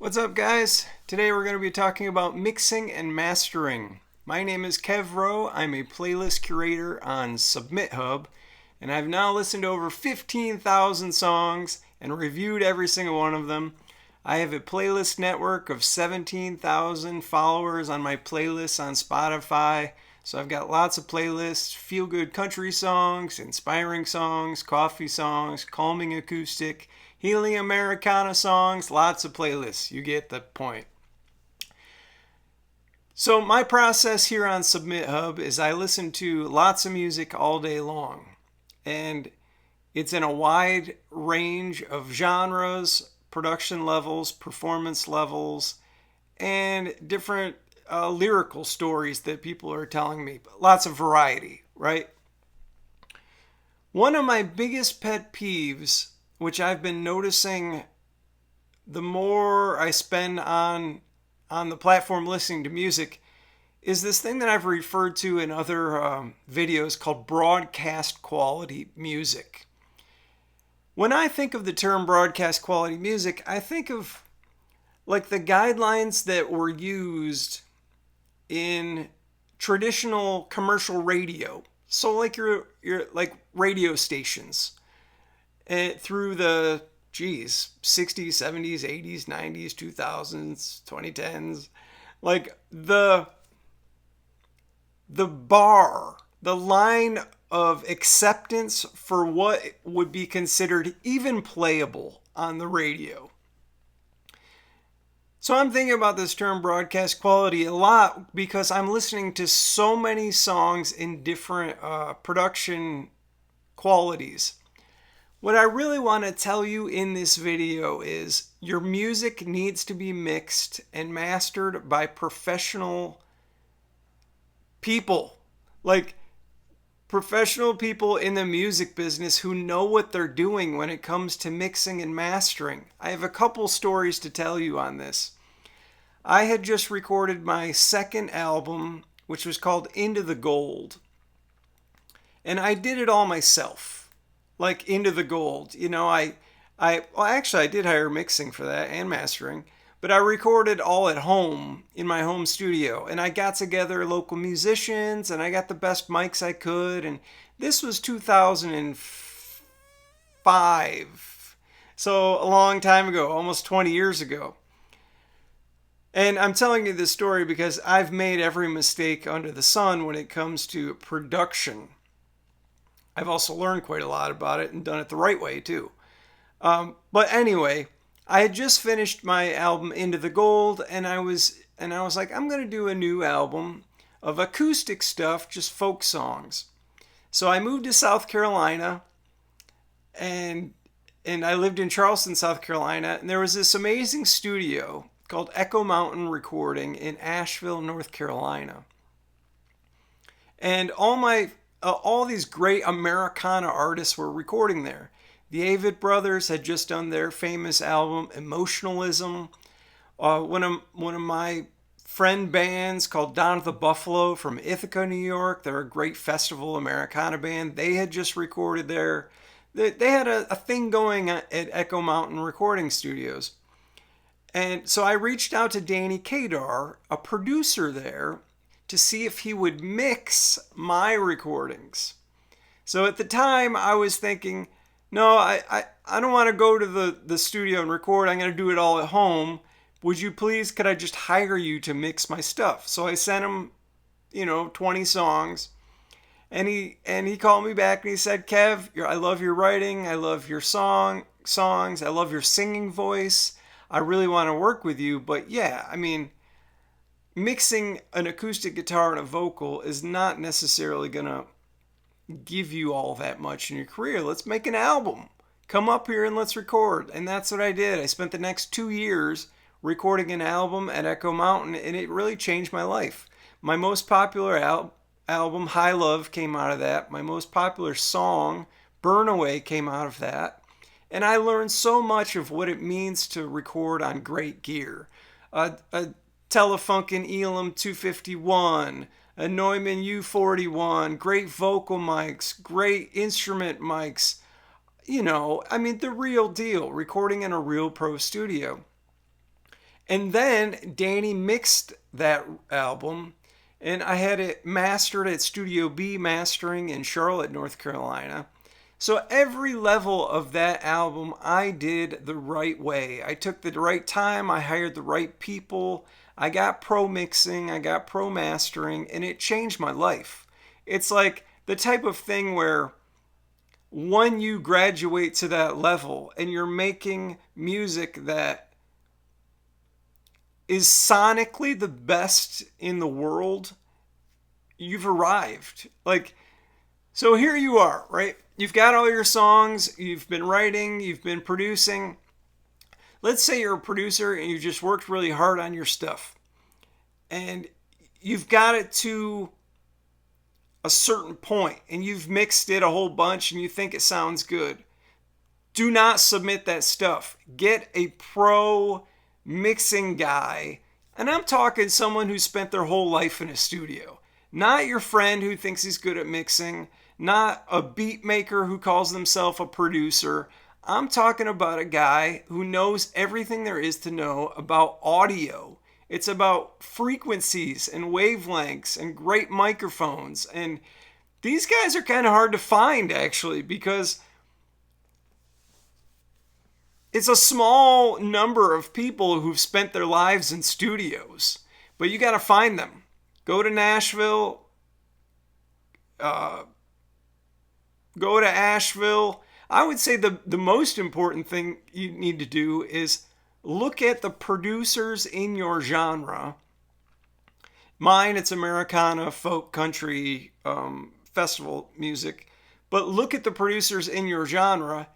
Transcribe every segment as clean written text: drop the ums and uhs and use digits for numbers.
What's up, guys? Today we're going to be talking about mixing and mastering. My name is Kev Rowe. I'm a playlist curator on Submit Hub, and I've now listened to over 15,000 songs and reviewed every single one of them. I have a playlist network of 17,000 followers on my playlists on Spotify. So I've got lots of playlists, feel-good country songs, inspiring songs, coffee songs, calming acoustic, healing Americana songs, lots of playlists. You get the point. So my process here on Submit Hub is I listen to lots of music all day long. And it's in a wide range of genres, production levels, performance levels, and different lyrical stories that people are telling me. Lots of variety, right? One of my biggest pet peeves, which I've been noticing the more I spend on the platform listening to music, is this thing that I've referred to in other videos called broadcast quality music. When I think of the term broadcast quality music, I think of like the guidelines that were used in traditional commercial radio. So like your like radio stations through the 60s, 70s, 80s, 90s, 2000s, 2010s. Like the bar, the line of acceptance for what would be considered even playable on the radio. So I'm thinking about this term broadcast quality a lot because I'm listening to so many songs in different production qualities. What I really want to tell you in this video is your music needs to be mixed and mastered by professional people. Like professional people in the music business who know what they're doing when it comes to mixing and mastering. I have a couple stories to tell you on this. I had just recorded my second album, which was called Into the Gold. And I did it all myself. Like Into the Gold. You know, I did hire mixing for that and mastering. But I recorded all at home in my home studio. And I got together local musicians and I got the best mics I could. And this was 2005. So a long time ago, almost 20 years ago. And I'm telling you this story because I've made every mistake under the sun when it comes to production. I've also learned quite a lot about it and done it the right way too. But anyway, I had just finished my album Into the Gold, and I was like, I'm going to do a new album of acoustic stuff, just folk songs. So I moved to South Carolina, and I lived in Charleston, South Carolina, and there was this amazing studio called Echo Mountain Recording in Asheville, North Carolina. And all these great Americana artists were recording there. The Avett Brothers had just done their famous album Emotionalism. One of my friend bands called Down at the Buffalo from Ithaca, New York. They're a great festival Americana band. They had just recorded there. They had a thing going at Echo Mountain Recording Studios. And so I reached out to Danny Kadar, a producer there, to see if he would mix my recordings. So at the time I was thinking, no, I don't want to go to the studio and record. I'm going to do it all at home. Could I just hire you to mix my stuff? So I sent him, 20 songs. And he called me back and he said, Kev, I love your writing. I love your songs. I love your singing voice. I really want to work with you. But yeah, I mean, mixing an acoustic guitar and a vocal is not necessarily going to give you all that much in your career. Let's make an album. Come up here and let's record. And that's what I did. I spent the next 2 years recording an album at Echo Mountain, and it really changed my life. My most popular album, High Love, came out of that. My most popular song, Burn Away, came out of that. And I learned so much of what it means to record on great gear. A Telefunken Elam 251, a Neumann U41, great vocal mics, great instrument mics. The real deal, recording in a real pro studio. And then Danny mixed that album, and I had it mastered at Studio B Mastering in Charlotte, North Carolina. So every level of that album I did the right way. I took the right time, I hired the right people, I got pro mixing, I got pro mastering, and it changed my life. It's like the type of thing where when you graduate to that level and you're making music that is sonically the best in the world, you've arrived. Like, so here you are, right? You've got all your songs, you've been writing, you've been producing. Let's say you're a producer and you just worked really hard on your stuff. And you've got it to a certain point and you've mixed it a whole bunch and you think it sounds good. Do not submit that stuff. Get a pro mixing guy. And I'm talking someone who spent their whole life in a studio. Not your friend who thinks he's good at mixing. Not a beat maker who calls himself a producer. I'm talking about a guy who knows everything there is to know about audio. It's about frequencies and wavelengths and great microphones. And these guys are kind of hard to find, actually, because it's a small number of people who've spent their lives in studios. But you got to find them. Go to Nashville. Go to Asheville. I would say the most important thing you need to do is look at the producers in your genre. Mine, it's Americana, folk, country, festival music. But look at the producers in your genre.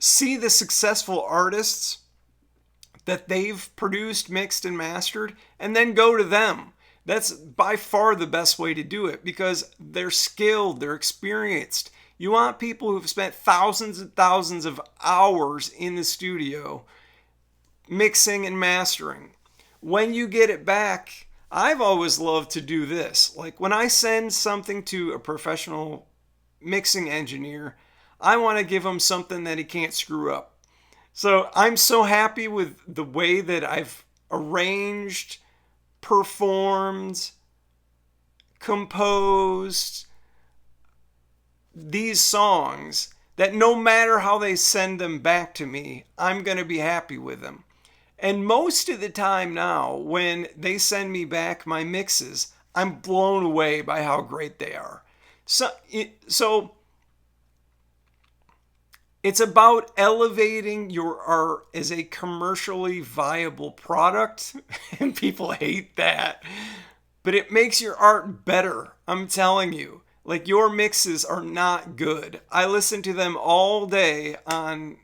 See the successful artists that they've produced, mixed, and mastered, and then go to them. That's by far the best way to do it because they're skilled, they're experienced. You want people who've spent thousands and thousands of hours in the studio mixing and mastering. When you get it back, I've always loved to do this. Like when I send something to a professional mixing engineer, I want to give him something that he can't screw up. So I'm so happy with the way that I've arranged, performed, composed these songs that no matter how they send them back to me, I'm going to be happy with them. And most of the time now, when they send me back my mixes, I'm blown away by how great they are. So it's about elevating your art as a commercially viable product, and people hate that. But it makes your art better, I'm telling you. Like, your mixes are not good. I listen to them all day on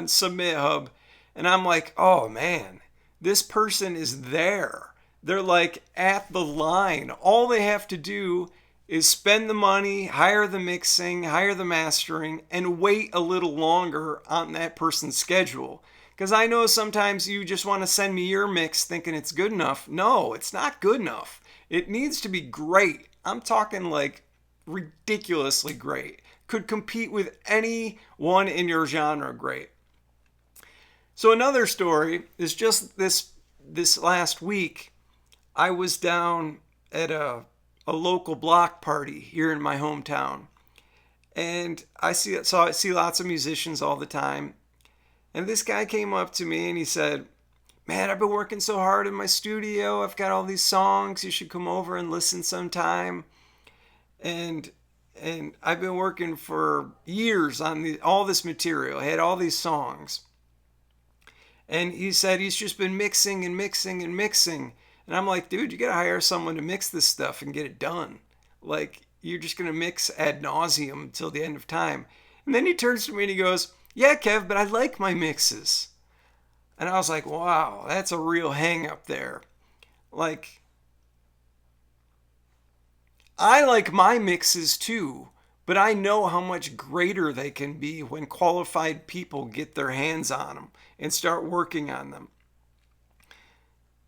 Submit Hub, and I'm like, oh man, this person is there. They're like at the line. All they have to do is spend the money, hire the mixing, hire the mastering, and wait a little longer on that person's schedule. Because I know sometimes you just want to send me your mix thinking it's good enough. No, it's not good enough. It needs to be great. I'm talking like ridiculously great. Could compete with anyone in your genre great. So another story is just this last week, I was down at a local block party here in my hometown. And I see lots of musicians all the time. And this guy came up to me and he said, man, I've been working so hard in my studio. I've got all these songs. You should come over and listen sometime. And I've been working for years on all this material. I had all these songs. And he said he's just been mixing and mixing and mixing. And I'm like, dude, you got to hire someone to mix this stuff and get it done. Like, you're just going to mix ad nauseum until the end of time. And then he turns to me and he goes, yeah, Kev, but I like my mixes. And I was like, wow, that's a real hang up there. Like, I like my mixes too, but I know how much greater they can be when qualified people get their hands on them and start working on them.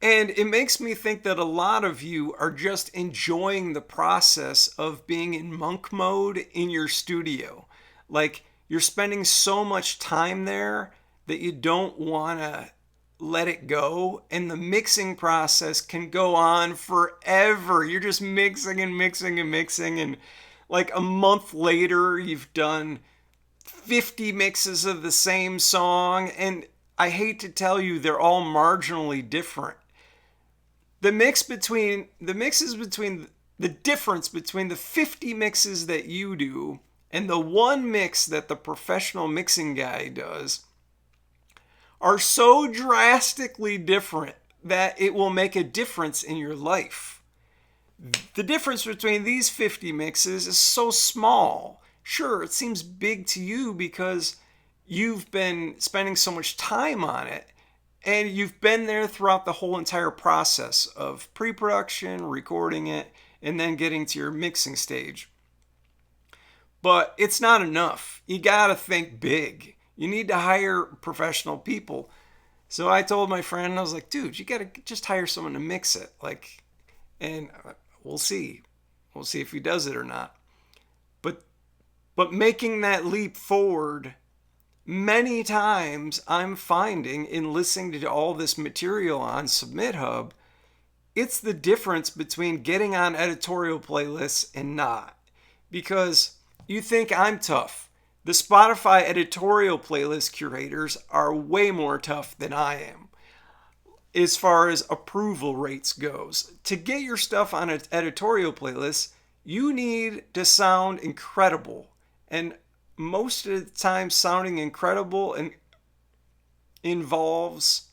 And it makes me think that a lot of you are just enjoying the process of being in monk mode in your studio. Like, you're spending so much time there that you don't want to let it go, and the mixing process can go on forever. You're just mixing and mixing and mixing, and like a month later you've done 50 mixes of the same song, and I hate to tell you, they're all marginally different. The difference between the 50 mixes that you do and the one mix that the professional mixing guy does are so drastically different that it will make a difference in your life. The difference between these 50 mixes is so small. Sure, it seems big to you because you've been spending so much time on it, and you've been there throughout the whole entire process of pre-production, recording it, and then getting to your mixing stage. But it's not enough. You gotta think big. You need to hire professional people. So I told my friend, I was like, dude, you gotta just hire someone to mix it. Like, and we'll see. We'll see if he does it or not. But making that leap forward, many times I'm finding in listening to all this material on Submit Hub, it's the difference between getting on editorial playlists and not. Because you think I'm tough. The Spotify editorial playlist curators are way more tough than I am as far as approval rates goes. To get your stuff on an editorial playlist, you need to sound incredible. And most of the time, sounding incredible and involves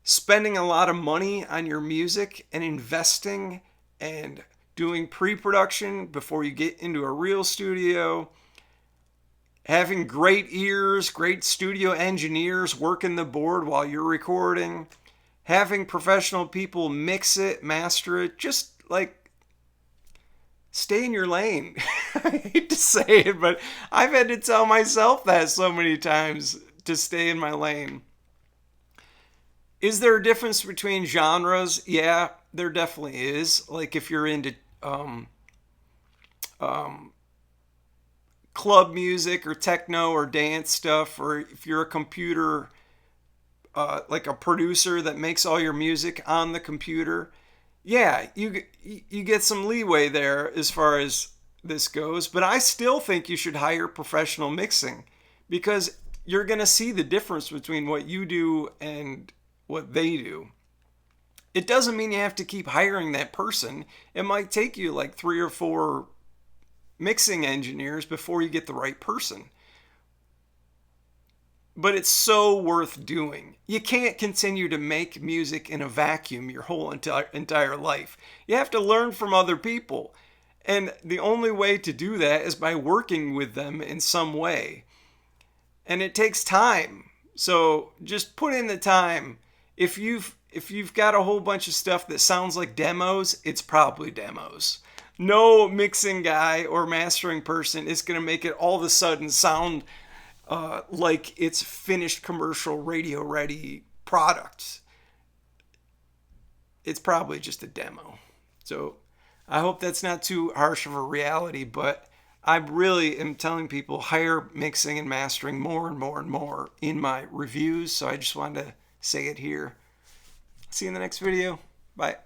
spending a lot of money on your music and investing and doing pre-production before you get into a real studio, having great ears, great studio engineers working the board while you're recording, having professional people mix it, master it, just like stay in your lane. I hate to say it, but I've had to tell myself that so many times, to stay in my lane. Is there a difference between genres? Yeah, there definitely is. Like if you're into club music or techno or dance stuff, or if you're a computer, like a producer that makes all your music on the computer, yeah, you get some leeway there as far as this goes. But I still think you should hire professional mixing, because you're going to see the difference between what you do and what they do. It doesn't mean you have to keep hiring that person. It might take you like 3 or 4 mixing engineers before you get the right person. But it's so worth doing. You can't continue to make music in a vacuum your whole entire life. You have to learn from other people. And the only way to do that is by working with them in some way. And it takes time. So just put in the time. If you've got a whole bunch of stuff that sounds like demos, it's probably demos. No mixing guy or mastering person is going to make it all of a sudden sound like it's finished commercial radio ready product. It's probably just a demo. So I hope that's not too harsh of a reality, but I really am telling people hire mixing and mastering more and more and more in my reviews. So I just wanted to say it here. See you in the next video. Bye.